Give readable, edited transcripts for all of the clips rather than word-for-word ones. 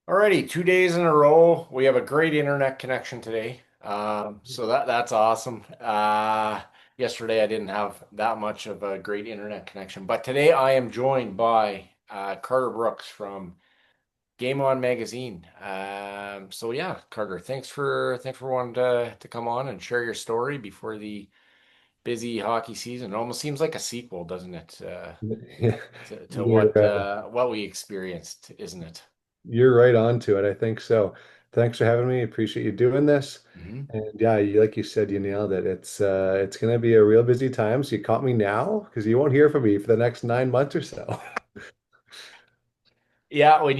Alrighty, 2 days in a row. We have a great internet connection today. So that's awesome. Yesterday I didn't have that much of a great internet connection, but today I am joined by Carter Brooks from Game On Magazine. So yeah, Carter, thanks for wanting to come on and share your story before the busy hockey season. It almost seems like a sequel, doesn't it? Yeah, To you're what we experienced, isn't it? you're right on to it. I think so. Thanks for having me. Appreciate you doing this. Mhm. And yeah, like you said, you nailed it. It's gonna be a real busy time. So you caught me now because you won't hear from me for the next 9 months or so. Yeah, when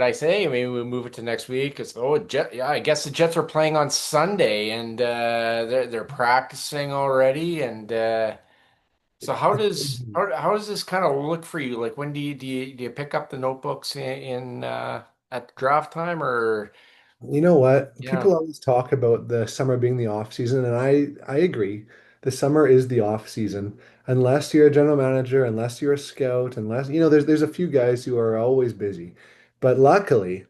I say maybe we move it to next week, it's Jet. Yeah, I guess the Jets are playing on Sunday and they're practicing already. And so how does this kind of look for you? Like when do you pick up the notebooks in at draft time or You know what? yeah? People always talk about the summer being the off season, and I agree. The summer is the off season. Unless you're a general manager, unless you're a scout, unless there's a few guys who are always busy. But luckily,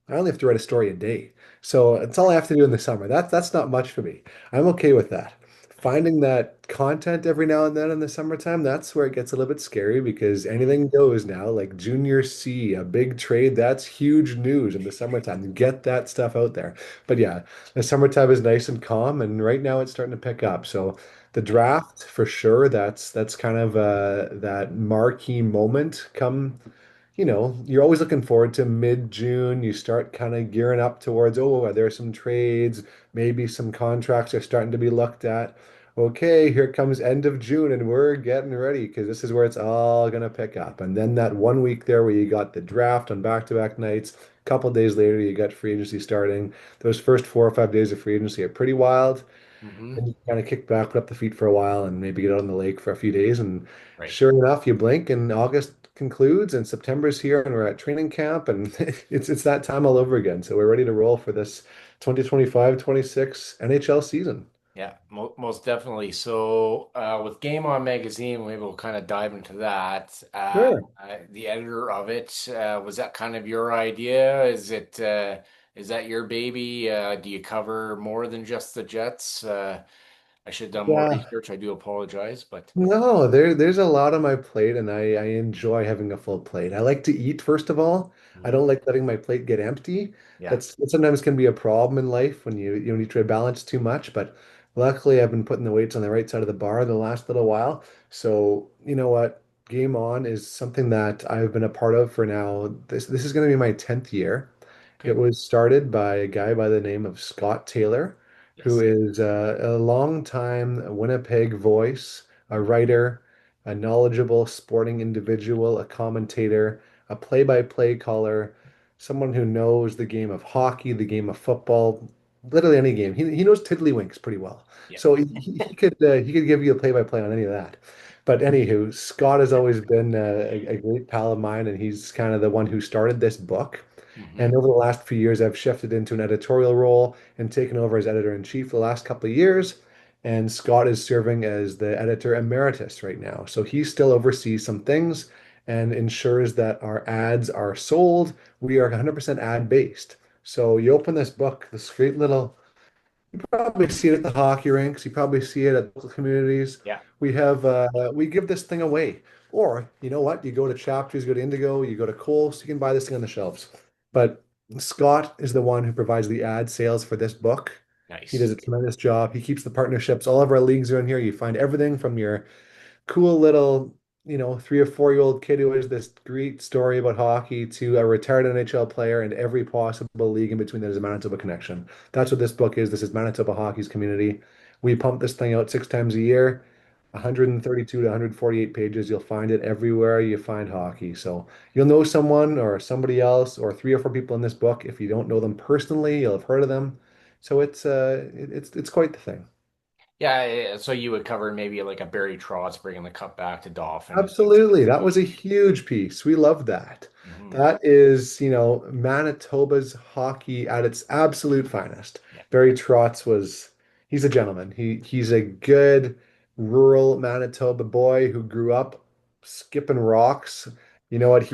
I only have to write a story a day. So it's all I have to do in the summer. That's not much for me. I'm okay with that. Finding that content every now and then in the summertime, that's where it gets a little bit scary because Mhm. anything goes now, like Junior C, a big trade, that's huge news in the summertime. Get that stuff out there. But yeah, the summertime is nice and calm, and right now it's starting to pick up. So the Yeah. draft for sure, that's kind of that marquee moment come you're always looking forward to mid-June. You start kind of gearing up towards, oh, are there some trades? Maybe some contracts are starting to be looked at. Okay, here comes end of June, and we're getting ready because this is where it's all going to pick up. And then that 1 week there where you got the draft on back-to-back nights, a couple days later, you got free agency starting. Those first 4 or 5 days of free agency are pretty wild. Hmm. And you kind of kick back, put up the feet for a while, and maybe get out on the lake for a few days. And Right. sure enough, you blink, and August concludes, and September's here, and we're at training camp, and it's that time all over again. So we're ready to roll for this 2025-26 NHL season. Yeah, most definitely. So, with Game On Magazine, maybe we'll kind of dive into that. Sure. The editor of it, was that kind of your idea? Is that your baby? Do you cover more than just the Jets? I should have done more Yeah. research. I do apologize, but No, there's a lot on my plate, and I enjoy having a full plate. I like to eat, first of all. I Mhm. don't like letting my plate get empty. Yeah. That sometimes can be a problem in life when you need to balance too much. But luckily, I've been putting the weights on the right side of the bar the last little while. So you know what? Game On is something that I've been a part of for now. This is going to be my 10th year. It Okay. was started by a guy by the name of Scott Taylor, who Yes. is a longtime Winnipeg voice, a writer, a knowledgeable sporting individual, a commentator, a play-by-play caller, someone who knows the game of hockey, the game of football, literally any game. He knows tiddlywinks pretty well. Yeah. So he could give you a play-by-play on any of that. But anywho, Scott has always been a great pal of mine, and he's kind of the one who started this book. Hmm. And over the last few years, I've shifted into an editorial role and taken over as editor-in-chief the last couple of years. And Scott is serving as the editor emeritus right now. So he still oversees some things and ensures that our ads are sold. We are 100% ad based. So you open this book, this great little, you probably see it at the hockey rinks, you probably see it at local communities. Yeah. We give this thing away. Or you know what? You go to Chapters, you go to Indigo, you go to Kohl's, you can buy this thing on the shelves. But Scott is the one who provides the ad sales for this book. He does Nice. a tremendous job. He keeps the partnerships. All of our leagues are in here. You find everything from your cool little, 3 or 4 year old kid who has this great story about hockey to a retired NHL player and every possible league in between. There's a Manitoba connection. That's what this book is. This is Manitoba Hockey's community. We pump this thing out 6 times a year. 132 to 148 pages. You'll find it everywhere you find hockey. So you'll know someone or somebody else or 3 or 4 people in this book. If you don't know them personally, you'll have heard of them. So it's quite the thing. Yeah. So you would cover maybe like a Barry Trotz bringing the cup back to Dolphins. That's kind Absolutely. of That was a the. huge piece. We love that. Mhm. That is, Manitoba's hockey at its absolute finest. Yeah. Barry Trotz he's a gentleman. He's a good rural Manitoba boy who grew up skipping rocks. You know what?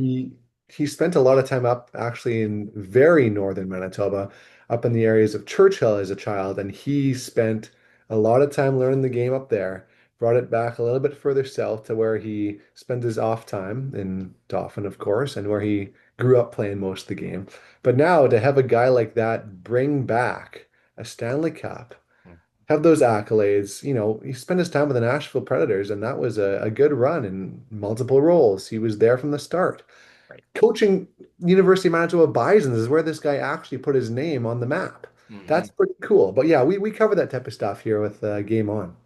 he spent a lot of time up actually in very northern Manitoba, up in the areas of Churchill as a child, and he spent a lot of time learning the game up there. Brought it back a little bit further south to where he spent his off time in Dauphin, of course, and where he grew up playing most of the game. But now to have a guy like that bring back a Stanley Cup, have those accolades. He spent his time with the Nashville Predators, and that was a good run in multiple roles. He was there from the start. Right. Coaching University of Manitoba Bisons is where this guy actually put his name on the map. Hmm. That's pretty cool. But yeah, we cover that type of stuff here with Game On.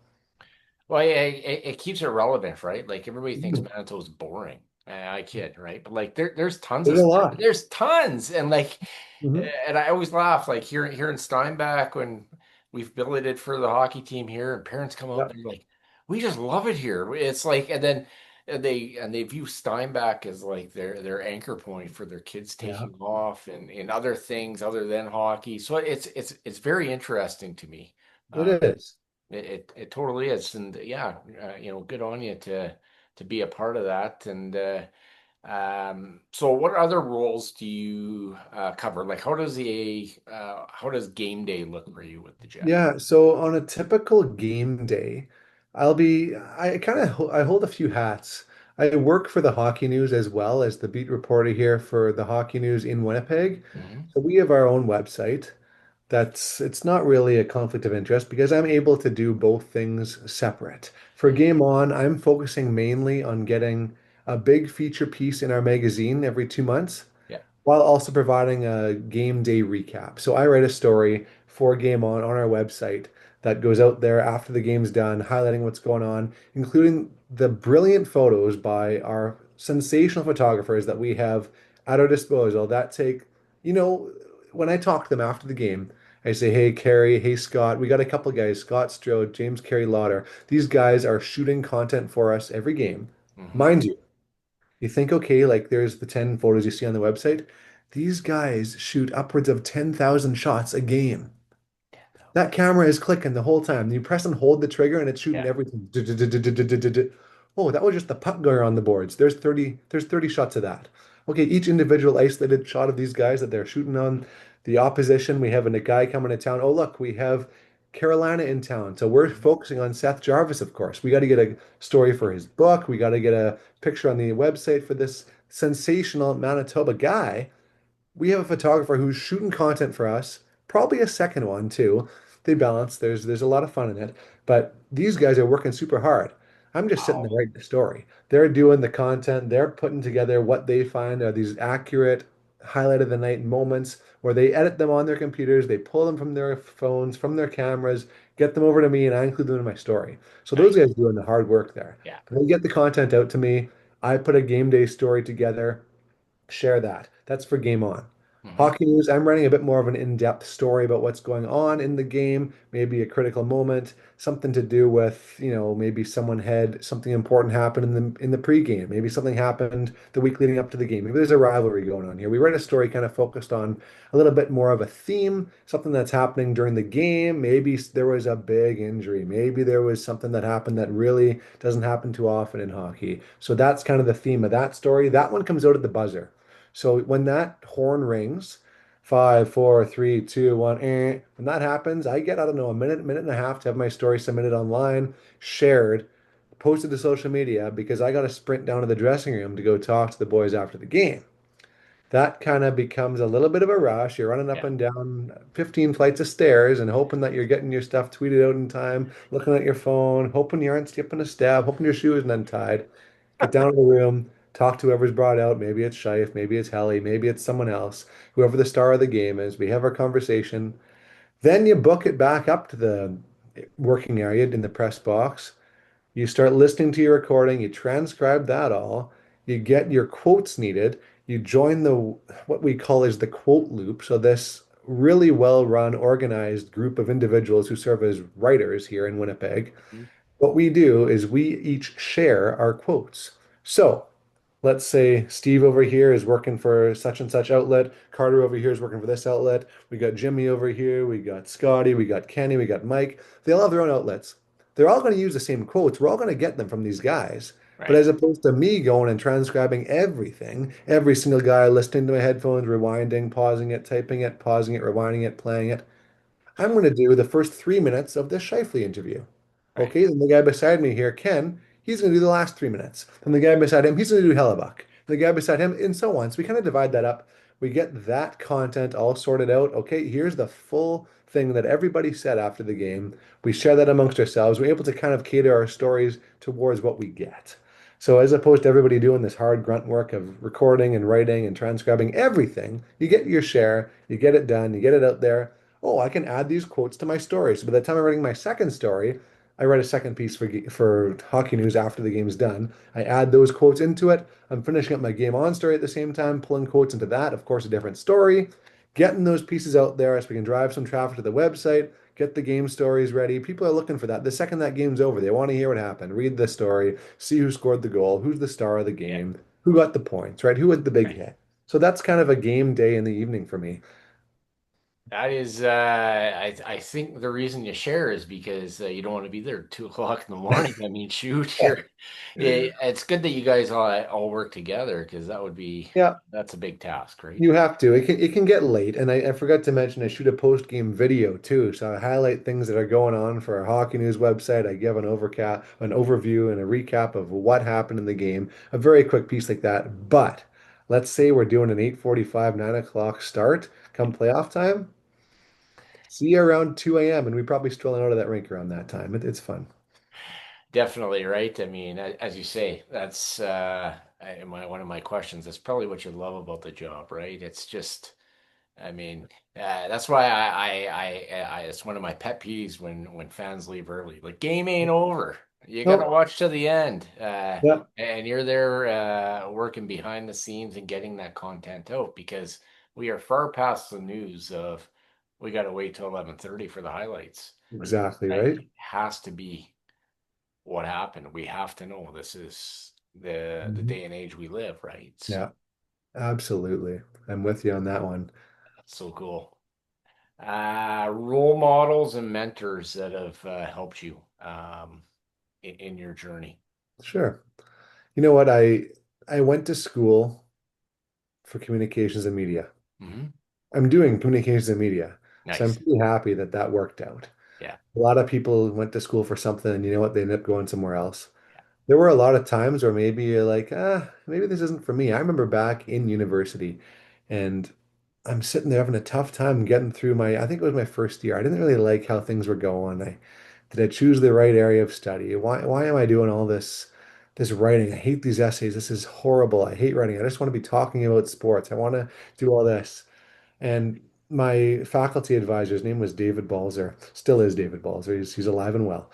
Well, yeah, it keeps it relevant, right? Like everybody thinks Mhm. Manitoba's boring. I kid, right? But like there's tons of There's a stuff. lot. There's tons, and like, Mhm. and I always laugh like here in Steinbach when we've billeted for the hockey team here, and parents come out Yep. and they're like, "We just love it here." It's like, and then they view Steinbach as like their anchor point for their kids Yeah, taking off and in other things other than hockey. So it's very interesting to me. it Uh, is. it totally is, and yeah, good on you to be a part of that. And so, what other roles do you cover? Like, how does game day look for you with the Jets? Yeah, so on a typical game day, I hold a few hats. I work for the Hockey News as well as the beat reporter here for the Hockey News in Winnipeg. Hmm. So we have our own website. It's not really a conflict of interest because I'm able to do both things separate. For Game On, I'm focusing mainly on getting a big feature piece in our magazine every 2 months Yeah. while also providing a game day recap. So I write a story for Game On our website that goes out there after the game's done, highlighting what's going on, including the brilliant photos by our sensational photographers that we have at our disposal that take, you know, when I talk to them after the game, I say, hey, Carrie, hey, Scott, we got a couple guys, Scott Strode, James Carey Lauder. These guys are shooting content for us every game. Hmm. Mind you, you think, okay, like there's the 10 photos you see on the website. These guys shoot upwards of 10,000 shots a game. That camera is clicking the whole time. You press and hold the trigger and it's shooting Yeah. everything. Oh, that was just the puck going on the boards. There's 30 shots of that. Okay, each individual isolated shot of these guys that they're shooting on the opposition. We have a guy coming to town. Oh, look, we have Carolina in town. So we're Mhm. focusing on Seth Jarvis, of course. We got to get a story for his book. We got to get a picture on the website for this sensational Manitoba guy. We have a photographer who's shooting content for us, probably a second one too. They balance. There's a lot of fun in it, but these guys are working super hard. I'm just sitting there Wow. writing the story. They're doing the content. They're putting together what they find are these accurate highlight of the night moments where they edit them on their computers. They pull them from their phones, from their cameras, get them over to me, and I include them in my story. So those Nice. guys doing the hard work there. Yeah. They get the content out to me. I put a game day story together, share that. That's for Game On. Hmm. Hockey news, I'm writing a bit more of an in-depth story about what's going on in the game, maybe a critical moment, something to do with, maybe someone had something important happen in the pregame. Maybe something happened the week leading up to the game. Maybe there's a rivalry going on here. We write a story kind of focused on a little bit more of a theme, something that's happening during the game. Maybe there was a big injury. Maybe there was something that happened that really doesn't happen too often in hockey. So that's kind of the theme of that story. That one comes out at the buzzer. So when that horn rings, five, four, three, two, one, when that happens, I get, I don't know, a minute, minute and a half to have my story submitted online, shared, posted to social media because I got to sprint down to the dressing room to go talk to the boys after the game. That kind of becomes a little bit of a rush. You're running up Yeah. and down 15 flights of stairs and hoping that you're getting your stuff tweeted out in time, looking at your phone, hoping you aren't skipping a step, hoping your shoe isn't untied. Get down to the room, talk to whoever's brought out. Maybe it's Shife, maybe it's Helly, maybe it's someone else, whoever the star of the game is. We have our conversation. Then you book it back up to the working area in the press box. You start listening to your recording, you transcribe that all, you get your quotes needed, you join the what we call is the quote loop. So this really well-run, organized group of individuals who serve as writers here in Winnipeg. Mhm. What we do is we each share our quotes. So let's say Steve over here is working for such and such outlet. Carter over here is working for this outlet. We got Jimmy over here. We got Scotty. We got Kenny. We got Mike. They all have their own outlets. They're all going to use the same quotes. We're all going to get them from these guys. But Right. as opposed to me going and transcribing everything, every single guy listening to my headphones, rewinding, pausing it, rewinding it, playing it, I'm going to do the first 3 minutes of this Shifley interview. Right. Okay, then the guy beside me here, Ken, he's going to do the last 3 minutes. And the guy beside him, he's going to do Hellebuck. The guy beside him, and so on. So we kind of divide that up. We get that content all sorted out. Okay, here's the full thing that everybody said after the game. We share that amongst ourselves. We're able to kind of cater our stories towards what we get. So as opposed to everybody doing this hard grunt work of recording and writing and transcribing everything, you get your share, you get it done, you get it out there. Oh, I can add these quotes to my story. So by the time I'm writing my second story, I write a second piece for Hockey News after the game's done. I add those quotes into it. I'm finishing up my game on story at the same time, pulling quotes into that. Of course, a different story. Getting those pieces out there so we can drive some traffic to the website, get the game stories ready. People are looking for that. The second that game's over, they want to hear what happened, read the story, see who scored the goal, who's the star of the Yeah. game, who got the points, right? Who had the big Right. hit. So that's kind of a game day in the evening for me. That is, I think the reason you share is because you don't want to be there at 2 o'clock in the morning. I mean, shoot, it's good that you guys all work together because Yeah, that's a big task, right? you have to. It can get late, and I forgot to mention I shoot a post game video too. So I highlight things that are going on for our Hockey News website. I give an overview, and a recap of what happened in the game. A very quick piece like that. But let's say we're doing an 8:45, 9 o'clock start come playoff time. See you around 2 a.m. and we probably strolling out of that rink around that time. It's fun. Definitely, right? I mean, as you say, that's one of my questions. That's probably what you love about the job, right? It's just, I mean, that's why it's one of my pet peeves when fans leave early. Like, game ain't over. You got to Nope. watch to the end, Yeah, and you're there working behind the scenes and getting that content out because we are far past the news of we got to wait till 11:30 for the highlights. exactly right. It has to be what happened. We have to know this is the Mhm. day and age we live, right? So Yeah, absolutely. I'm with you on that one. that's so cool. Role models and mentors that have helped you in your journey. Sure. You know what? I went to school for communications and media. Hmm. I'm doing communications and media, so I'm Nice. pretty happy that that worked out. Yeah. A lot of people went to school for something, and you know what? They ended up going somewhere else. Yeah. There were a lot of times where maybe you're like, maybe this isn't for me. I remember back in university, and I'm sitting there having a tough time getting through I think it was my first year. I didn't really like how things were going. Did I choose the right area of study? Why am I doing all this writing? I hate these essays. This is horrible. I hate writing. I just want to be talking about sports. I want to do all this. And my faculty advisor, his name was David Balzer, still is David Balzer. He's alive and well.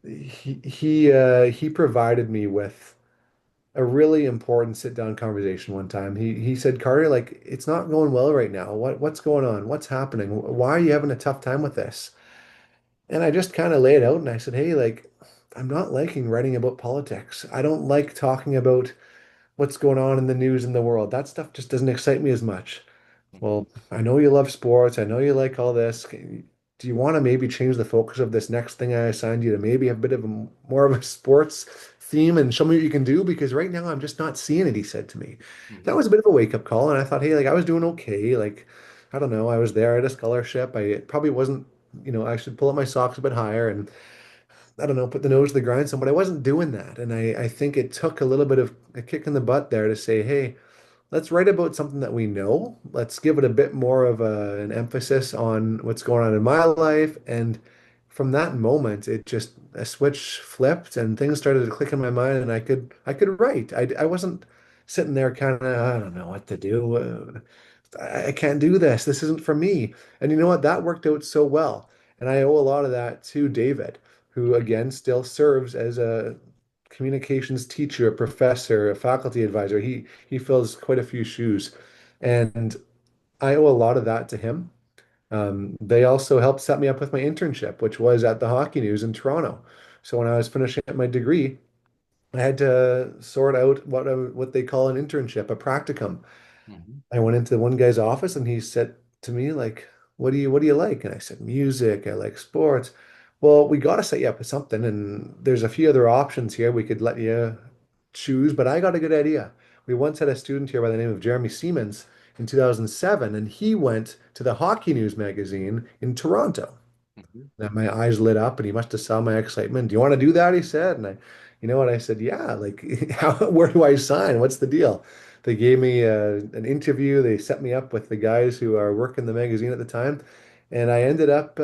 He provided me with a really important sit down conversation one time. He said, Carter, like it's not going well right now. What's going on? What's happening? Why are you having a tough time with this? And I just kind of laid it out and I said, hey, like I'm not liking writing about politics. I don't like talking about what's going on in the news in the world. That stuff just doesn't excite me as much. Mhm. Well, I know you love sports. I know you like all this. Do you want to maybe change the focus of this next thing I assigned you to maybe have a bit of more of a sports theme and show me what you can do? Because right now I'm just not seeing it, he said to me. That Mhm. was a bit of a wake-up call, and I thought, hey, like I was doing okay. Like, I don't know, I was there at a scholarship. I it probably wasn't, I should pull up my socks a bit higher and I don't know, put the nose to the grindstone, but I wasn't doing that. And I think it took a little bit of a kick in the butt there to say, hey, let's write about something that we know. Let's give it a bit more of an emphasis on what's going on in my life. And from that moment, it just a switch flipped and things started to click in my mind, and I could write. I wasn't sitting there kind of I don't know what to do. I can't do this. This isn't for me. And you know what? That worked out so well. And I owe a lot of that to David, who again still serves as a communications teacher, a professor, a faculty advisor. He fills quite a few shoes. And I owe a lot of that to him. They also helped set me up with my internship, which was at the Hockey News in Toronto. So when I was finishing up my degree, I had to sort out what they call an internship, a practicum. Mhm. I went into one guy's office and he said to me like, what do you like?" And I said, "Music, I like sports." Well, we got to set you up with something, and there's a few other options here we could let you choose, but I got a good idea. We once had a student here by the name of Jeremy Siemens in 2007, and he went to the Hockey News magazine in Toronto. Mhm. And my eyes lit up, and he must have saw my excitement. Do you want to do that? He said, and you know what? I said, yeah. Like, where do I sign? What's the deal? They gave me an interview. They set me up with the guys who are working the magazine at the time, and I ended up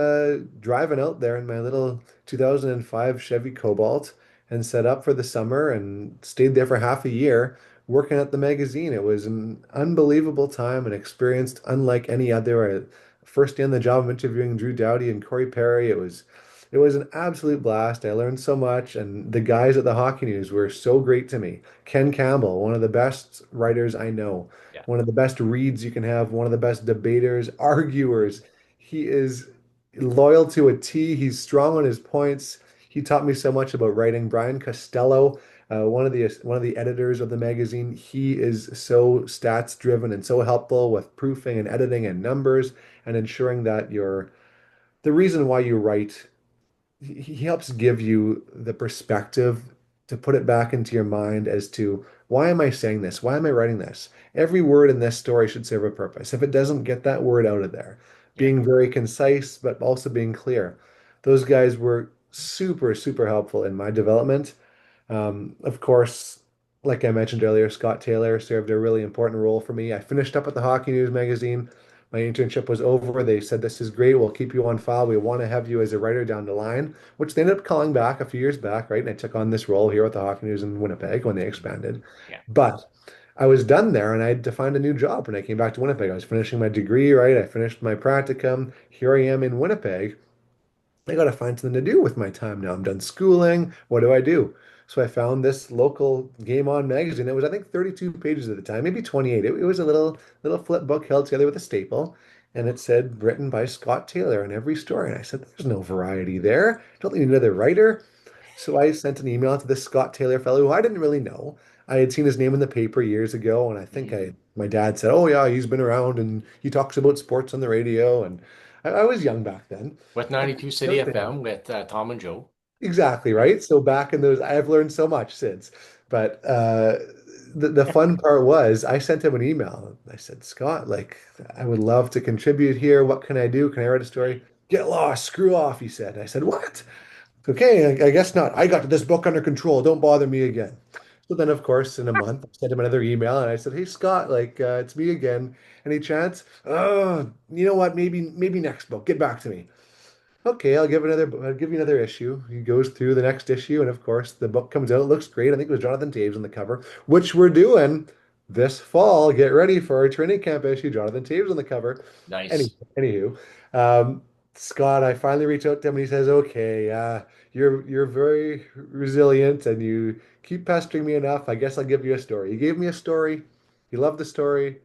driving out there in my little 2005 Chevy Cobalt and set up for the summer and stayed there for half a year working at the magazine. It was an unbelievable time and experience unlike any other. First day on the job of interviewing Drew Doughty and Corey Perry. It was an absolute blast. I learned so much, and the guys at the Hockey News were so great to me. Ken Campbell, one of the best writers I know, Yeah. one of the best reads you can have, one of the best debaters, arguers. He is loyal to a T. He's strong on his points. He taught me so much about writing. Brian Costello, one of the editors of the magazine, he is so stats driven and so helpful with proofing and editing and numbers and ensuring that the reason why you write, he helps give you the perspective to put it back into your mind as to why am I saying this? Why am I writing this? Every word in this story should serve a purpose. If it doesn't, get that word out of there. Yeah. Being very concise, but also being clear. Those guys were super, super helpful in my development. Of course, like I mentioned earlier, Scott Taylor served a really important role for me. I finished up at the Hockey News magazine. My internship was over. They said, "This is great. We'll keep you on file. We want to have you as a writer down the line," which they ended up calling back a few years back, right? And I took on this role here at the Hockey News in Winnipeg when they expanded. Yeah. But I was done there and I had to find a new job when I came back to Winnipeg. I was finishing my degree, right? I finished my practicum. Here I am in Winnipeg. I got to find something to do with my time now. I'm done schooling. What do I do? So I found this local Game On magazine. It was, I think, 32 pages at the time, maybe 28. It was a little flip book held together with a staple, and it said written by Scott Taylor in every story. And I said, "There's no variety there. Don't need another writer." So I sent an email to this Scott Taylor fellow who I didn't really know. I had seen his name in the paper years ago, and I think Mhm. my dad said, "Oh yeah, he's been around and he talks about sports on the radio." And I was young back then. With I 92 reached City out to him. FM with Tom and Joe. Exactly, Right. right? So back in those, I've learned so much since. But the fun part was I sent him an email. I said, "Scott, like, I would love to contribute here. What can I do? Can I write a story?" "Get lost, screw off," he said. I said, "What?" "Okay, I guess not. I got this book under control. Don't bother me again." So then, of course, in a month, I sent him another email and I said, "Hey, Scott, like, it's me again. Any chance?" "Oh, you know what? Maybe next book. Get back to me." "Okay, I'll give you another issue." He goes through the next issue, and of course, the book comes out. It looks great. I think it was Jonathan Taves on the cover, which we're doing this fall. Get ready for our training camp issue. Jonathan Taves on the cover. Any, Nice. anywho, um, Scott, I finally reach out to him, and he says, "Okay, you're very resilient, and you keep pestering me enough. I guess I'll give you a story." He gave me a story. He loved the story.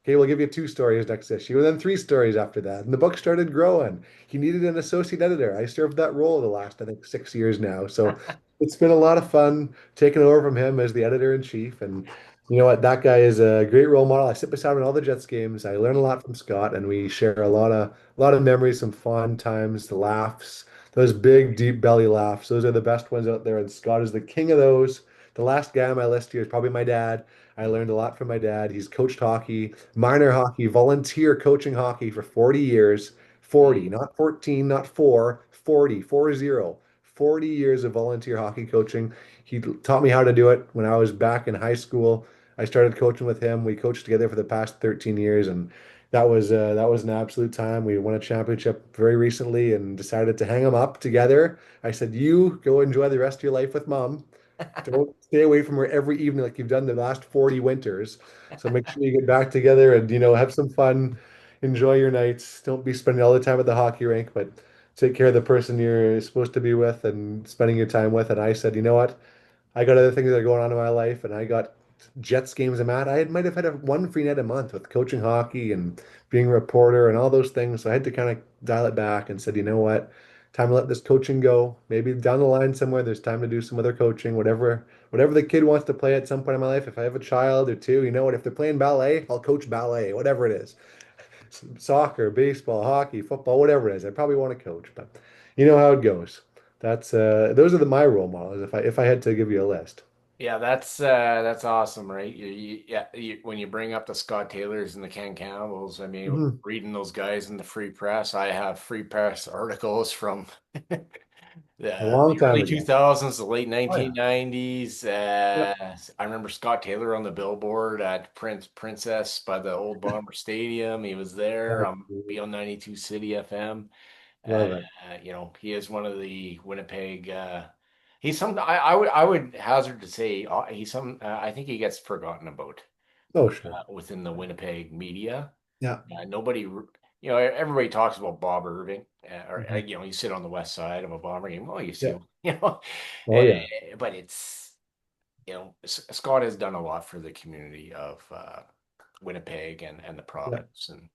"Okay, we'll give you two stories next issue, and then three stories after that." And the book started growing. He needed an associate editor. I served that role the last, I think, 6 years now. So it's been a lot of fun taking over from him as the editor in chief. And you know what? That guy is a great role model. I sit beside him in all the Jets games. I learn a lot from Scott, and we share a lot of memories, some fun times, the laughs, those big, deep belly laughs. Those are the best ones out there. And Scott is the king of those. The last guy on my list here is probably my dad. I learned a lot from my dad. He's coached hockey, minor hockey, volunteer coaching hockey for 40 years. 40, Mm. not 14, not 4, 40, 40. 40 years of volunteer hockey coaching. He taught me how to do it when I was back in high school. I started coaching with him. We coached together for the past 13 years, and that was an absolute time. We won a championship very recently and decided to hang them up together. I said, "You go enjoy the rest of your life with mom. Don't stay away from her every evening like you've done the last 40 winters. So make sure you get back together and, have some fun, enjoy your nights. Don't be spending all the time at the hockey rink, but take care of the person you're supposed to be with and spending your time with." And I said, "You know what? I got other things that are going on in my life, and I got Jets games I'm at. Might have had one free night a month with coaching hockey and being a reporter and all those things. So I had to kind of dial it back and said, you know what? Time to let this coaching go. Maybe down the line somewhere, there's time to do some other coaching, whatever the kid wants to play at some point in my life. If I have a child or two, you know what? If they're playing ballet, I'll coach ballet, whatever it is, soccer, baseball, hockey, football, whatever it is. I probably want to coach, but." You know how it goes. That's those are my role models if I had to give you a list. Yeah, that's awesome, right? When you bring up the Scott Taylors and the Ken Campbells, I mean, Mhm. reading those guys in the Free Press, I have Free Press articles from A the long time early ago. 2000s, the late Oh yeah. 1990s. Yep. I remember Scott Taylor on the billboard at Princess by the old Bomber Stadium. He was there. Beyond 92 City FM. Uh, Love it. he is one of the Winnipeg. He's some. I would hazard to say he's some. I think he gets forgotten about Oh sure. within the Winnipeg media. Yeah. Nobody, everybody talks about Bob Irving, or Mhm. you sit on the west side of a Bomber game. Oh, you see Yeah. him, Oh yeah. but it's Scott has done a lot for the community of Winnipeg and the Yeah. province and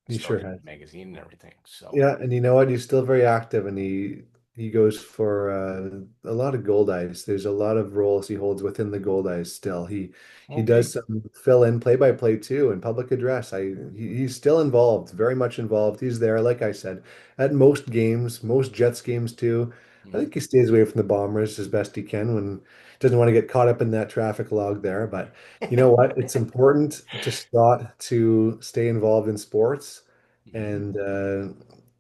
He sure started has. the magazine and everything. So Yeah, and you know what? He's still very active, and he goes for a lot of gold eyes. There's a lot of roles he holds within the gold eyes still. He okay. does some fill in play by play too in public address. He's still involved, very much involved. He's there, like I said, at most games, most Jets games too. I Mhm. think he stays away from the Bombers as best he can when doesn't want to get caught up in that traffic log there. But you know what? It's important to Scott to stay involved in sports Mhm.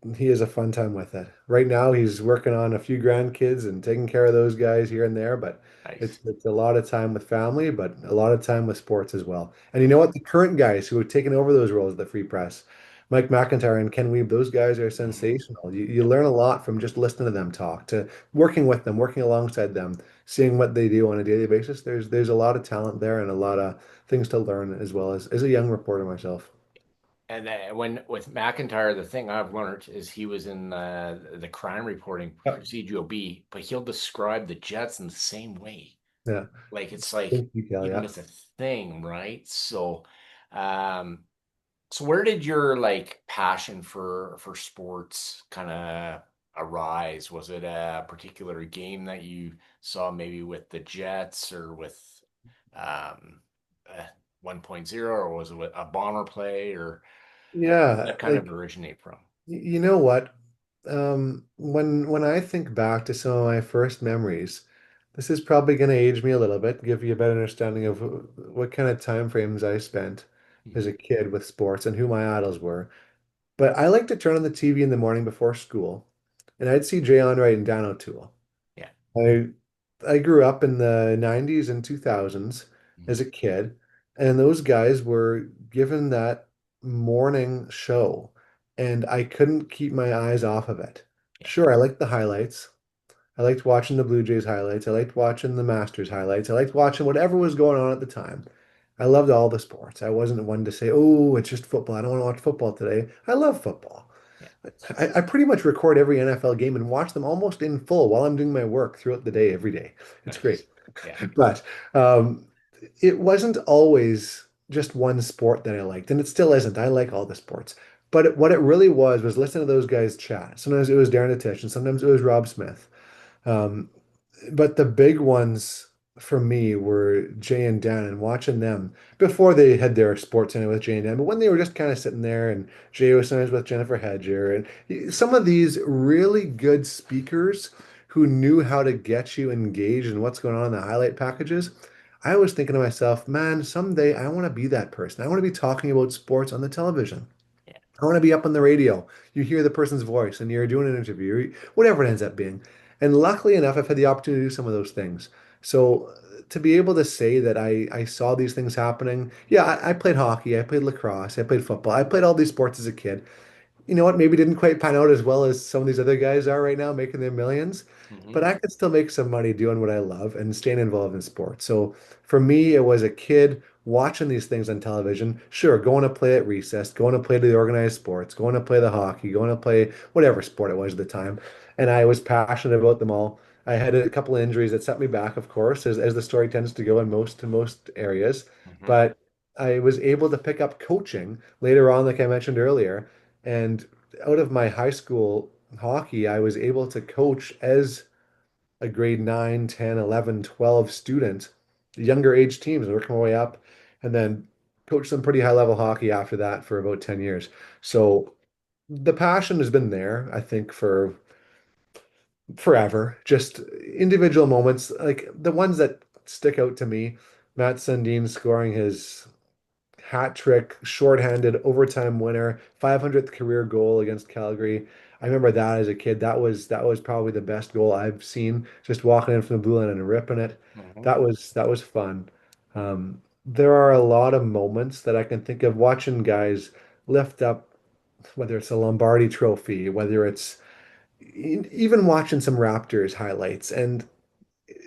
and he has a fun time with it. Right now, he's working on a few grandkids and taking care of those guys here and there, but Nice. it's a lot of time with family, but a lot of time with sports as well. And you know what? The current guys who have taken over those roles at the Free Press, Mike McIntyre and Ken Weeb, those guys are Mhm. sensational. You learn a lot from just listening to them talk, to working with them, working alongside them, seeing what they do on a daily basis. There's a lot of talent there and a lot of things to learn as well as a young reporter myself. And when with McIntyre, the thing I've learned is he was in the crime reporting for Yep. CGOB, but he'll describe the Jets in the same way. Yeah. Like it's like Thank you, Kel. even Yeah. it's a thing, right? Um, so where did your like passion for sports kind of arise? Was it a particular game that you saw maybe with the Jets or with um, uh, 1.0, or was it with a bomber play, or where did Yeah, that kind of like originate from? you know what? When I think back to some of my first memories, this is probably going to age me a little bit, give you a better understanding of what kind of time frames I spent as a Hmm. kid with sports and who my idols were. But I like to turn on the TV in the morning before school, and I'd see Jay Onrait and Dan O'Toole. Yeah. I I grew up in the 90s and 2000s as Hmm. a kid, and those guys were given that morning show, and I couldn't keep my eyes off of it. Yeah. Sure, I liked the highlights. I liked watching the Blue Jays highlights. I liked watching the Masters highlights. I liked watching whatever was going on at the time. I loved all the sports. I wasn't one to say, "Oh, it's just football. I don't want to watch football today." I love football. Yeah. I pretty much record every NFL game and watch them almost in full while I'm doing my work throughout the day, every day. It's great. Nice. Yeah. But um, it wasn't always just one sport that I liked, and it still isn't. I like all the sports. But what it really was listening to those guys chat. Sometimes it was Darren Atish, and sometimes it was Rob Smith. Um, but the big ones for me were Jay and Dan and watching them before they had their sports center with Jay and Dan, but when they were just kind of sitting there and Jay was sometimes with Jennifer Hedger and some of these really good speakers who knew how to get you engaged in what's going on in the highlight packages. I was thinking to myself, man, someday I want to be that person. I want to be talking about sports on the television. Yeah. I want to be up on the radio. You hear the person's voice and you're doing an interview, or whatever it ends up being. And luckily enough, I've had the opportunity to do some of those things. So to be able to say that I saw these things happening, yeah, I played hockey, I played lacrosse, I played football, I played all these sports as a kid. You know what? Maybe didn't quite pan out as well as some of these other guys are right now making their millions, but Hmm. I could still make some money doing what I love and staying involved in sports. So for me, it was a kid watching these things on television. Sure, going to play at recess, going to play the organized sports, going to play the hockey, going to play whatever sport it was at the time. And I was passionate about them all. I had a couple of injuries that set me back, of course, as the story tends to go in most areas. Hmm. But I was able to pick up coaching later on, like I mentioned earlier. And out of my high school hockey, I was able to coach as a grade 9, 10, 11, 12 student, younger age teams, and work my way up, and then coach some pretty high level hockey after that for about 10 years. So the passion has been there, I think, for forever. Just individual moments, like the ones that stick out to me. Matt Sundin scoring his hat trick, shorthanded overtime winner, 500th career goal against Calgary. I remember that as a kid. That was probably the best goal I've seen. Just walking in from the blue line and ripping it. Mhm. That was fun. There are a lot of moments that I can think of watching guys lift up, whether it's a Lombardi Trophy, whether it's even watching some Raptors highlights and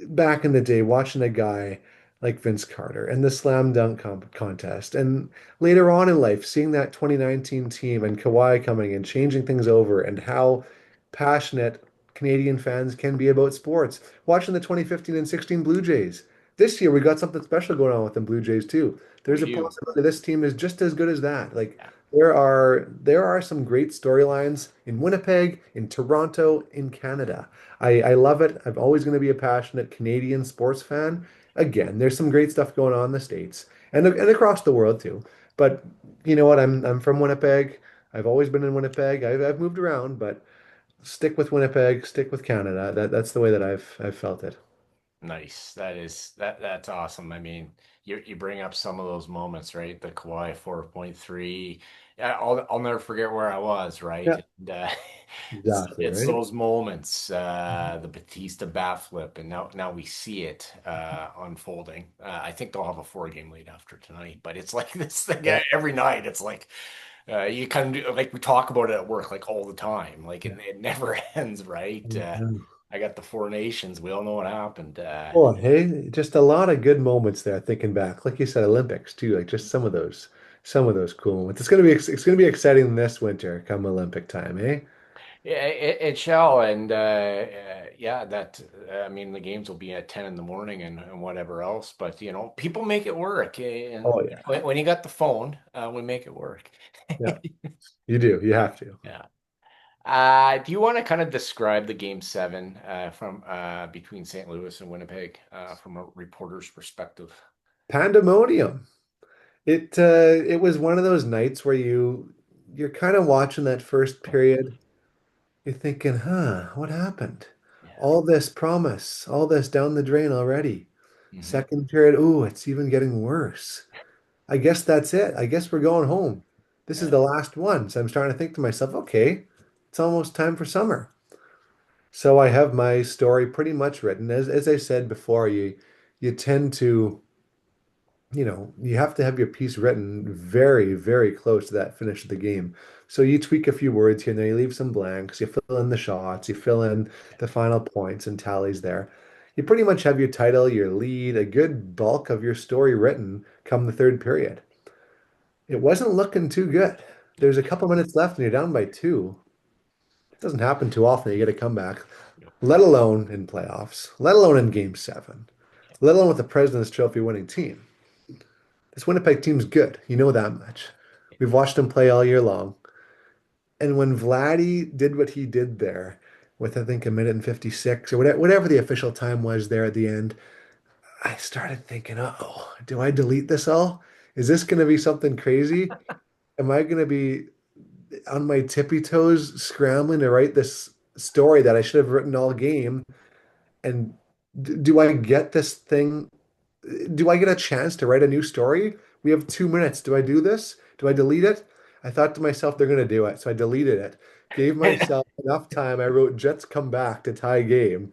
back in the day watching a guy like Vince Carter and the slam dunk contest, and later on in life seeing that 2019 team and Kawhi coming and changing things over, and how passionate Canadian fans can be about sports. Watching the 2015 and 16 Blue Jays. This year we got something special going on with the Blue Jays too. There's We a do. possibility this team is just as good as that. Like Yeah. there are some great storylines in Winnipeg, in Toronto, in Canada. I love it. I'm always going to be a passionate Canadian sports fan. Again, there's some great stuff going on in the States and across the world too. But you know what? I'm from Winnipeg. I've always been in Winnipeg. I've moved around, but stick with Winnipeg, stick with Canada. That's the way that I've felt it. Nice. That's awesome. I mean, you bring up some of those moments, right? The Kawhi 4.3. Yeah, I'll never forget where I was, right? Yeah, And exactly, it's right? those moments, the Batista bat flip, and now we see it unfolding. I think they'll have a 4 game lead after tonight, but it's like this thing Yeah. every night. It's like you kind of do, like we talk about it at work like all the time. Like it never ends, right? Yeah. I got the Four Nations. We all know what happened. Oh, hey, just a lot of good moments there thinking back. Like you said, Olympics too, like just some of those cool moments. It's gonna be exciting this winter come Olympic time, eh? Yeah, it shall, and yeah, that I mean the games will be at 10 in the morning and whatever else, but people make it work, and Oh yeah. when you got the phone, we make it work. Yeah. You do. You have to. Yeah. Do you want to kind of describe the game 7 from between St. Louis and Winnipeg from a reporter's perspective? Pandemonium. It was one of those nights where you're kind of watching that first period. You're thinking, huh, what happened? Yeah. All this promise, all this down the drain already. Hmm. Second period, ooh, it's even getting worse. I guess that's it. I guess we're going home. This is Yeah. the last one. So I'm starting to think to myself, okay, it's almost time for summer. So I have my story pretty much written. As I said before, you tend to, you have to have your piece written very, very close to that finish of the game. So you tweak a few words here and there, you leave some blanks, you fill in the shots, you fill in the final points and tallies there. You pretty much have your title, your lead, a good bulk of your story written come the third period. It wasn't looking too good. There's a couple minutes left and you're down by two. It doesn't happen too often. You get a comeback, let alone in playoffs, let alone in game 7, let alone with the President's Trophy winning team. This Winnipeg team's good. You know that much. We've watched them play all year long. And when Vladdy did what he did there, with I think a minute and 56 or whatever the official time was there at the end, I started thinking, oh, do I delete this all? Is this going to be something crazy? Am I going to be on my tippy toes scrambling to write this story that I should have written all game? And do I get this thing? Do I get a chance to write a new story? We have 2 minutes. Do I do this? Do I delete it? I thought to myself, they're going to do it. So I deleted it. Gave myself enough time. I wrote Jets come back to tie game.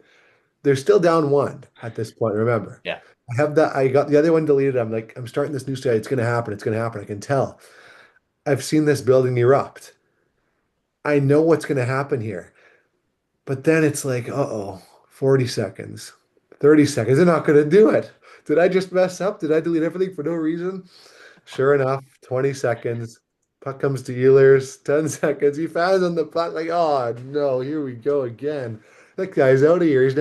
They're still down one at this point, remember. Yeah. I have that. I got the other one deleted. I'm like, I'm starting this new story. It's going to happen. It's going to happen. I can tell. I've seen this building erupt. I know what's going to happen here. But then it's like, uh-oh, 40 seconds, 30 seconds. They're not going to do it. Did I just mess up? Did I delete everything for no reason? Sure enough, 20 seconds. Puck comes to Ehlers, 10 seconds. He fouls on the puck like, oh no, here we go again. That guy's out of here. He's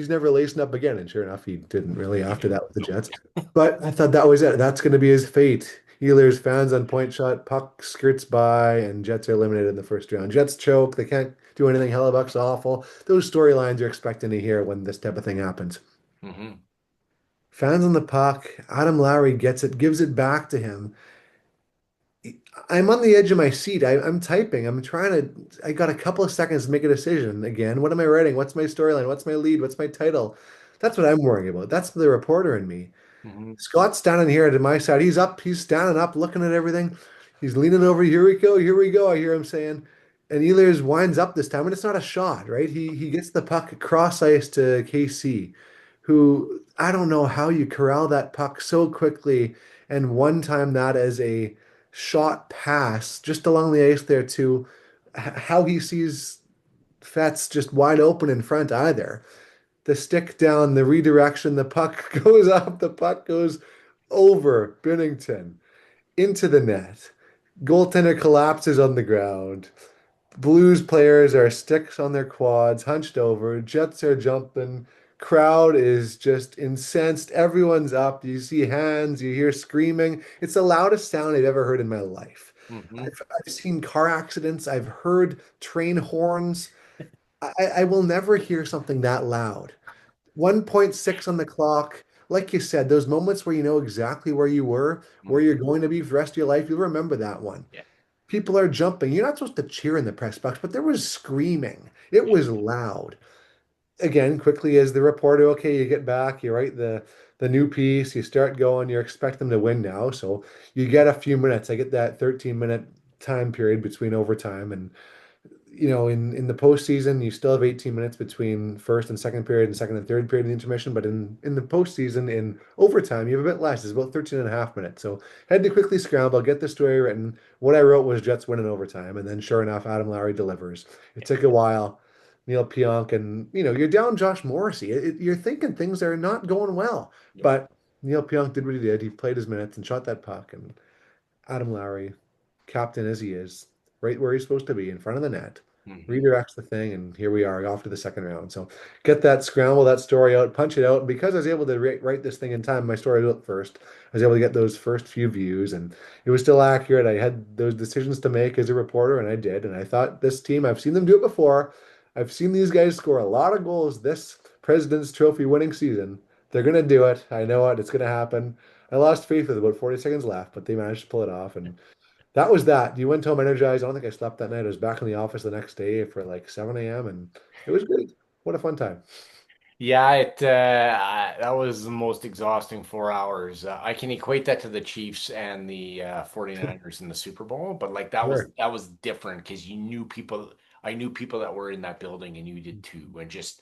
never lacing up again. And sure enough, he didn't really after that with the Jets. But I thought that was it. That's going to be his fate. Ehlers fans on point shot, puck skirts by, and Jets are eliminated in the first round. Jets choke. They can't do anything. Hellebuck's awful. Those storylines you're expecting to hear when this type of thing happens. Hmm. Fans on the puck. Adam Lowry gets it, gives it back to him. I'm on the edge of my seat. I'm typing. I got a couple of seconds to make a decision again. What am I writing? What's my storyline? What's my lead? What's my title? That's what I'm worrying about. That's the reporter in me. Mhm. Scott's standing here to my side. He's up, he's standing up, looking at everything. He's leaning over. Here we go, here we go. I hear him saying, and Ehlers winds up this time, and it's not a shot, right? He gets the puck across ice to KC, who I don't know how you corral that puck so quickly and one time that as a shot pass just along the ice there to how he sees Fets just wide open in front either. The stick down, the redirection, the puck goes up, the puck goes over Binnington into the net. Goaltender collapses on the ground. Blues players are sticks on their quads, hunched over. Jets are jumping. Crowd is just incensed. Everyone's up. You see hands, you hear screaming. It's the loudest sound I've ever heard in my life. Mhm. I've seen car accidents. I've heard train horns. I will never hear something that loud. 1.6 on the clock. Like you said, those moments where you know exactly where you were, where Mhm. you're going to be for the rest of your life, you'll remember that one. Yeah. People are jumping. You're not supposed to cheer in the press box, but there was screaming. It Yeah. was loud. Again, quickly as the reporter, okay, you get back, you write the new piece, you start going, you expect them to win now. So you get a few minutes. I get that 13-minute time period between overtime and in the postseason, you still have 18 minutes between first and second period and second and third period of the intermission. But in the postseason, in overtime, you have a bit less. It's about 13 and a half minutes. So had to quickly scramble, get the story written. What I wrote was Jets win in overtime. And then sure enough, Adam Lowry delivers. It took a while. Neil Pionk, and you're down Josh Morrissey. You're thinking things are not going well. Yep. But Neil Pionk did what he did. He played his minutes and shot that puck. And Adam Lowry, captain as he is, right where he's supposed to be, in front of the net, Mhm. redirects the thing, and here we are off to the second round. So get that scramble, that story out, punch it out. And because I was able to write this thing in time, my story out first, I was able to get those first few views, and it was still accurate. I had those decisions to make as a reporter, and I did. And I thought this team, I've seen them do it before. I've seen these guys score a lot of goals this President's Trophy winning season. They're going to do it. I know it. It's going to happen. I lost faith with about 40 seconds left, but they managed to pull it off. And that was that. You went home energized. I don't think I slept that night. I was back in the office the next day for like 7 a.m. and it was good. What a fun time. Yeah, that was the most exhausting 4 hours. I can equate that to the Chiefs and the 49ers in the Super Bowl, but like that was Sure. that was different because you knew people. I knew people that were in that building, and you did too. And just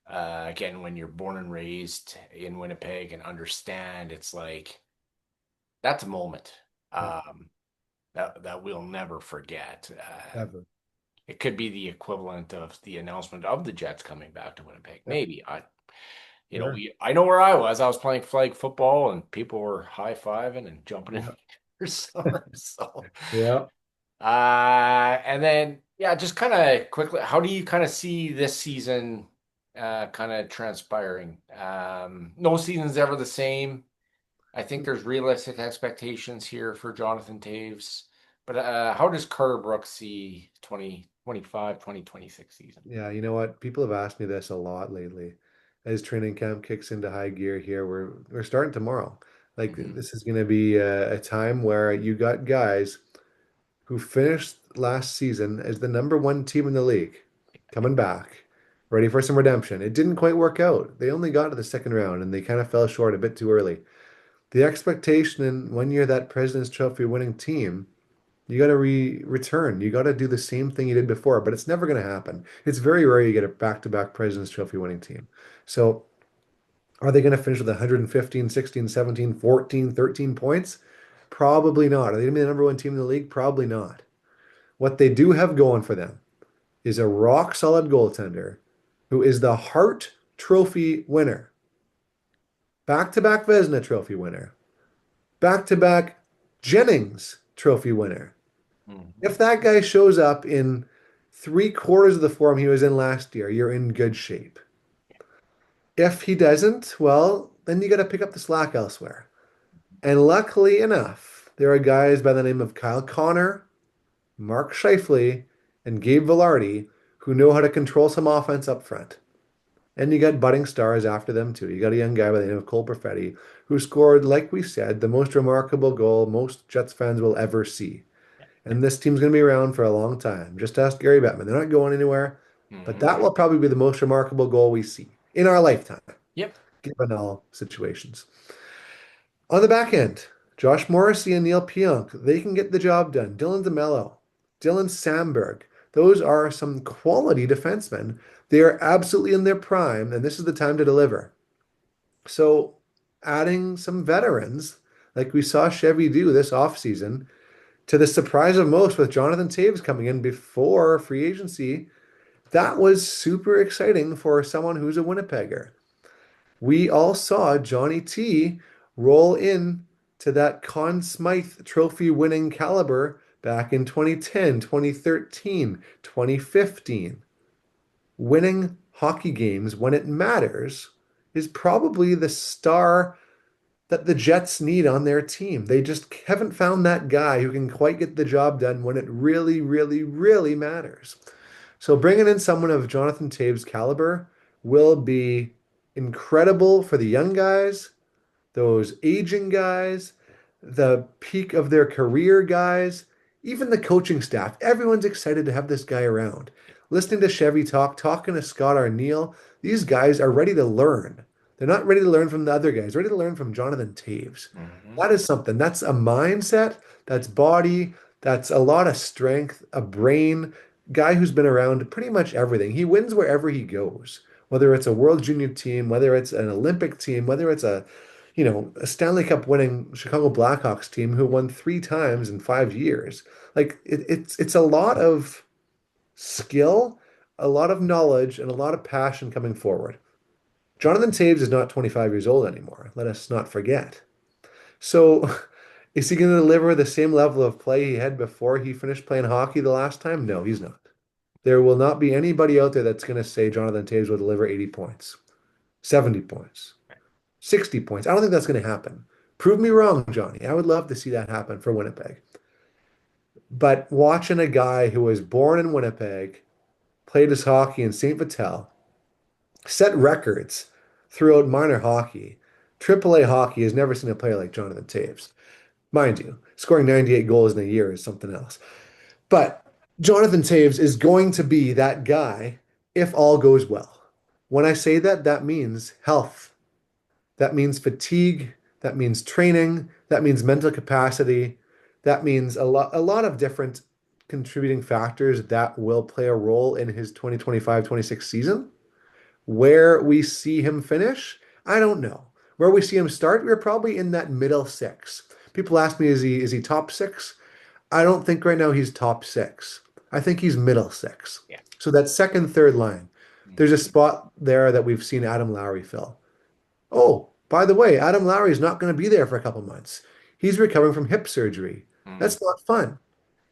again, when you're born and raised in Winnipeg and understand, it's like that's a moment Yeah, that we'll never forget. ever. It could be the equivalent of the announcement of the Jets coming back to Winnipeg. Yeah, Maybe sure. I know where I was. I was playing flag football and people were high-fiving and jumping in Yeah. the summer. So Yeah. and then yeah, just kind of quickly, how do you kind of see this season kind of transpiring? No season's ever the same. I think there's realistic expectations here for Jonathan Taves. But how does Carter Brooks see 2025, 2026 season? Yeah, you know what? People have asked me this a lot lately. As training camp kicks into high gear here, we're starting tomorrow. Like Hmm. this is going to be a time where you got guys who finished last season as the number one team in the league, coming back, ready for some redemption. It didn't quite work out. They only got to the second round and they kind of fell short a bit too early. The expectation in when you're that President's Trophy winning team, you got to return. You got to do the same thing you did before, but it's never going to happen. It's very rare you get a back-to-back President's Trophy winning team. So, are they going to finish with 115, 16, 17, 14, 13 points? Probably not. Are they going to be the number one team in the league? Probably not. What they do have going for them is a rock solid goaltender who is the Hart Trophy winner, back to back Vezina Trophy winner, back to back Jennings Trophy winner. Hmm. If that guy shows up in three-quarters of the form he was in last year, you're in good shape. If he doesn't, well, then you got to pick up the slack elsewhere. And luckily enough, there are guys by the name of Kyle Connor, Mark Scheifele, and Gabe Vilardi who know how to control some offense up front. And you got budding stars after them too. You got a young guy by the name of Cole Perfetti who scored, like we said, the most remarkable goal most Jets fans will ever see. And this team's going to be around for a long time. Just ask Gary Bettman. They're not going anywhere. But Hmm. that will probably be the most remarkable goal we see in our lifetime, Yep. given all situations. On the back end, Josh Morrissey and Neil Pionk, they can get the job done. Dylan DeMello, Dylan Samberg, those are some quality defensemen. They are absolutely in their prime, and this is the time to deliver. So, adding some veterans, like we saw Chevy do this offseason, to the surprise of most with Jonathan Toews coming in before free agency, that was super exciting for someone who's a Winnipegger. We all saw Johnny T roll in to that Conn Smythe trophy winning caliber back in 2010, 2013, 2015. Winning hockey games when it matters is probably the star that the Jets need on their team. They just haven't found that guy who can quite get the job done when it really, really, really matters. So bringing in someone of Jonathan Toews' caliber will be incredible for the young guys, those aging guys, the peak of their career guys, even the coaching staff. Everyone's excited to have this guy around. Listening to Chevy talk, talking to Scott Arniel, these guys are ready to learn. They're not ready to learn from the other guys, ready to learn from Jonathan Toews. Hmm. That is something. That's a mindset, that's body, that's a lot of strength, a brain, guy who's been around pretty much everything. He wins wherever he goes, whether it's a World Junior team, whether it's an Olympic team, whether it's a Stanley Cup winning Chicago Blackhawks team who won 3 times in 5 years. Like it's a lot of skill, a lot of knowledge, and a lot of passion coming forward. Jonathan Toews is not 25 years old anymore. Let us not forget. So, is he going to deliver the same level of play he had before he finished playing hockey the last time? No, he's not. There will not be anybody out there that's going to say Jonathan Toews will deliver 80 points, 70 points, 60 points. I don't think that's going to happen. Prove me wrong, Johnny. I would love to see that happen for Winnipeg. But watching a guy who was born in Winnipeg, played his hockey in St. Vital, set records throughout minor hockey, AAA hockey has never seen a player like Jonathan Toews. Mind you, scoring 98 goals in a year is something else. But Jonathan Toews is going to be that guy if all goes well. When I say that, that means health. That means fatigue. That means training. That means mental capacity. That means a lot of different contributing factors that will play a role in his 2025-26 season. Where we see him finish, I don't know. Where we see him start, we're probably in that middle six. People ask me, is he top six? I don't think right now he's top six. I think he's middle six. Yeah. So that second, third line, there's a Hmm. spot there that we've seen Adam Lowry fill. Oh, by the way, Adam Lowry is not going to be there for a couple months. He's recovering from hip surgery. Hmm. That's not fun.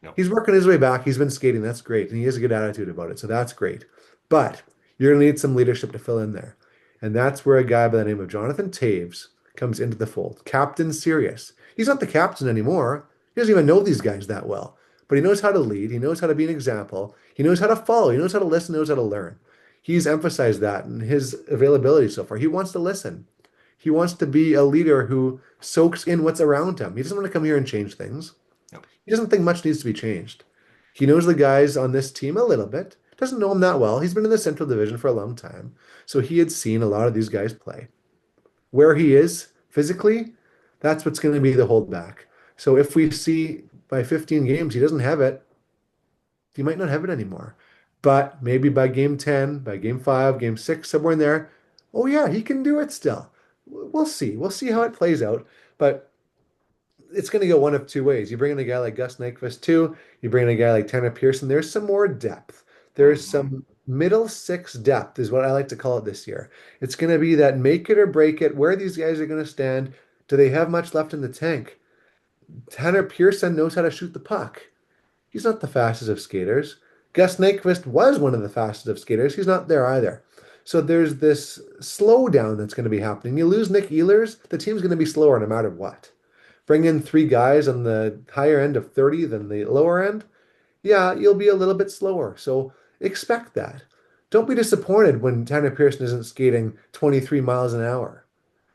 No. He's working his way back. He's been skating. That's great. And he has a good attitude about it. So that's great. But you're going to need some leadership to fill in there. And that's where a guy by the name of Jonathan Toews comes into the fold. Captain Serious. He's not the captain anymore. He doesn't even know these guys that well. But he knows how to lead. He knows how to be an example. He knows how to follow. He knows how to listen, knows how to learn. He's emphasized that in his availability so far. He wants to listen. He wants to be a leader who soaks in what's around him. He doesn't want to come here and change things. No. He doesn't think much needs to be changed. He knows the guys on this team a little bit. Doesn't know them that well. He's been in the Central Division for a long time. So he had seen a lot of these guys play. Where he is physically, that's what's going to be the holdback. So if we see by 15 games he doesn't have it, he might not have it anymore. But maybe by game 10, by game 5, game 6, somewhere in there, oh yeah, he can do it still. We'll see. We'll see how it plays out. But it's going to go one of two ways. You bring in a guy like Gus Nyquist too. You bring in a guy like Tanner Pearson. There's some more depth. There's Hmm. some middle six depth, is what I like to call it this year. It's going to be that make it or break it. Where these guys are going to stand. Do they have much left in the tank? Tanner Pearson knows how to shoot the puck. He's not the fastest of skaters. Gus Nyquist was one of the fastest of skaters. He's not there either. So there's this slowdown that's going to be happening. You lose Nick Ehlers, the team's going to be slower no matter what. Bring in 3 guys on the higher end of 30 than the lower end, yeah, you'll be a little bit slower. So expect that. Don't be disappointed when Tanner Pearson isn't skating 23 miles an hour.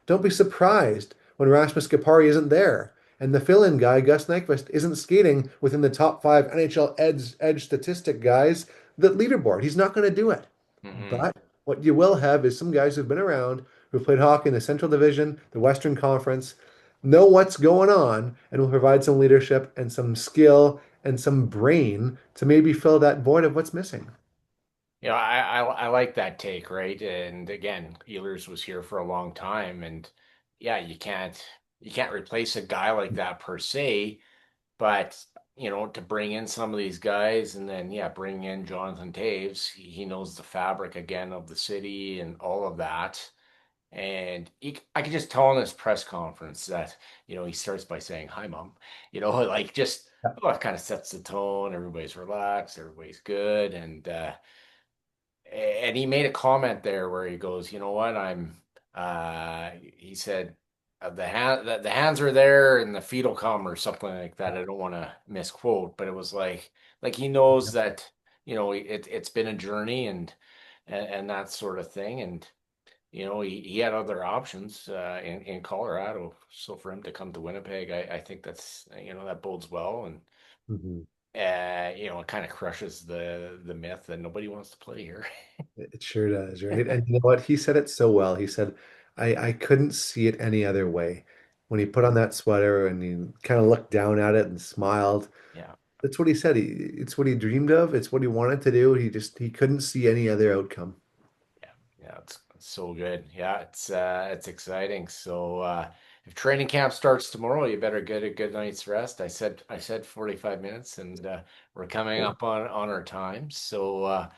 Don't be surprised when Rasmus Kupari isn't there and the fill-in guy, Gus Nyquist, isn't skating within the top five NHL edge statistic guys, the leaderboard. He's not going to do it. Hmm. But what you will have is some guys who've been around, who've played hockey in the Central Division, the Western Conference, know what's going on, and will provide some leadership and some skill and some brain to maybe fill that void of what's missing. I like that take, right? And again, Ehlers was here for a long time, and yeah, you can't replace a guy like that per se, but to bring in some of these guys and then yeah, bring in Jonathan Taves, he knows the fabric again of the city and all of that. And I could just tell in this press conference that, he starts by saying, "Hi, Mom," like just, oh, it kind of sets the tone. Everybody's relaxed, everybody's good. And he made a comment there where he goes, "You know what? He said, the hands are there and the feet will come," or something like that. I don't want to misquote, but it was like he knows that, it's been a journey and that sort of thing. And he had other options in Colorado. So for him to come to Winnipeg, I think that's, that bodes well. And Mhm. it kind of crushes the myth that nobody wants to play here. It sure does, right? And you know what? He said it so well. He said, I couldn't see it any other way. When he put on that sweater and he kind of looked down at it and smiled, Yeah. that's what he said. It's what he dreamed of. It's what he wanted to do. He couldn't see any other outcome. Yeah, yeah, it's so good. Yeah, it's exciting. So if training camp starts tomorrow, you better get a good night's rest. I said 45 minutes, and we're coming up on our time. So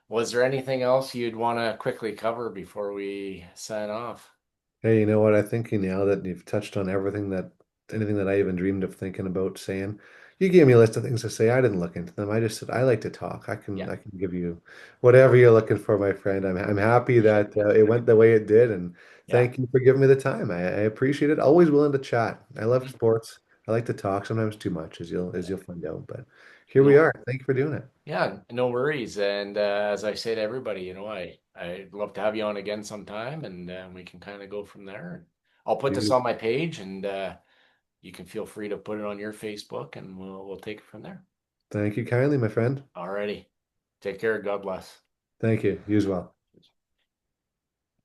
was there anything else you'd want to quickly cover before we sign off? Hey, you know what? I think you nailed it. You've touched on anything that I even dreamed of thinking about saying. You gave me a list of things to say. I didn't look into them. I just said I like to talk. Yeah, I can give you whatever you're looking for, my friend. I'm happy that it went the way it did, and yeah. thank you for giving me the time. I appreciate it. Always willing to chat. I love Mm, sports. I like to talk, sometimes too much, as yeah. you'll find out. But here we No, are. Thank you for doing it. yeah, no worries. And as I say to everybody, I'd love to have you on again sometime, and we can kind of go from there. I'll put this Beautiful. on my page, and you can feel free to put it on your Facebook, and we'll take it from there. Thank you kindly, my friend. Alrighty. Take care. God bless. Thank you. You as well.